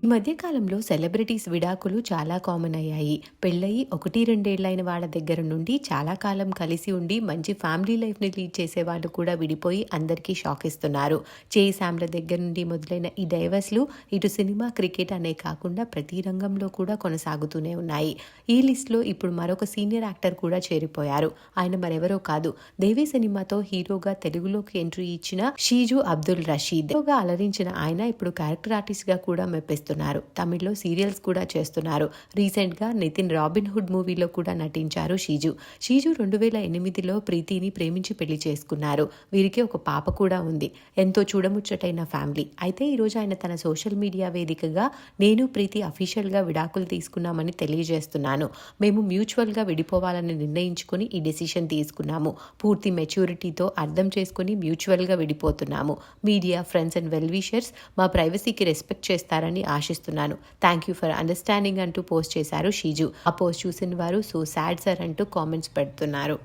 ఈ మధ్య కాలంలో సెలబ్రిటీస్ విడాకులు చాలా కామన్ అయ్యాయి. పెళ్ళయి 1, 2 ఏళ్లైన వాళ్ళ దగ్గర నుండి చాలా కాలం కలిసి ఉండి మంచి ఫ్యామిలీ లైఫ్‌ని లీడ్ చేసే వాళ్ళు కూడా విడిపోయి అందరికీ షాక్ ఇస్తున్నారు. శామ్‌ల దగ్గర నుండి మొదలైన ఈ డైవర్స్‌లు ఇటు సినిమా, క్రికెట్ అనే కాకుండా ప్రతి రంగంలో కూడా కొనసాగుతూనే ఉన్నాయి. ఈ లిస్ట్‌లో ఇప్పుడు మరొక సీనియర్ యాక్టర్ కూడా చేరిపోయారు. ఆయన మరెవరో కాదు, 'దేవి' సినిమాతో హీరోగా తెలుగులోకి ఎంట్రీ ఇచ్చిన షీజు అబ్దుల్ రషీద్. హీరోగా అలరించిన ఆయన ఇప్పుడు క్యారెక్టర్ ఆర్టిస్ట్‌గా కూడా మెప్పిస్తున్నారు. తమిళ్లో సీరియల్స్ కూడా చేస్తున్నారు. రీసెంట్ గా నితిన్ రాబిన్ హుడ్ మూవీలో కూడా నటించారు షీజు. 2008లో ప్రీతిని ప్రేమించి పెళ్లి చేసుకున్నారు. వీరికి ఒక పాప కూడా ఉంది. ఎంతో చూడముచ్చటైన ఫ్యామిలీ. అయితే ఈరోజు ఆయన తన సోషల్ మీడియా వేదికగా నేను ప్రీతి అఫీషియల్ గా విడాకులు తీసుకున్నామని తెలియజేస్తున్నాను. మేము మ్యూచువల్ గా విడిపోవాలని నిర్ణయించుకుని ఈ డెసిషన్ తీసుకున్నాము. పూర్తి మెచ్యూరిటీతో అర్థం చేసుకుని మ్యూచువల్ గా విడిపోతున్నాము. Media, friends and well wishers మా ప్రైవసీకి రెస్పెక్ట్ చేస్తారని ఆశిస్తున్నాను. థ్యాంక్ యూ ఫర్ అండర్స్టాండింగ్ అంటూ పోస్ట్ చేశారు షీజు. ఆ పోస్ట్ చూసిన వారు సో సాడ్ సార్ అంటూ కామెంట్స్ పెడుతున్నారు.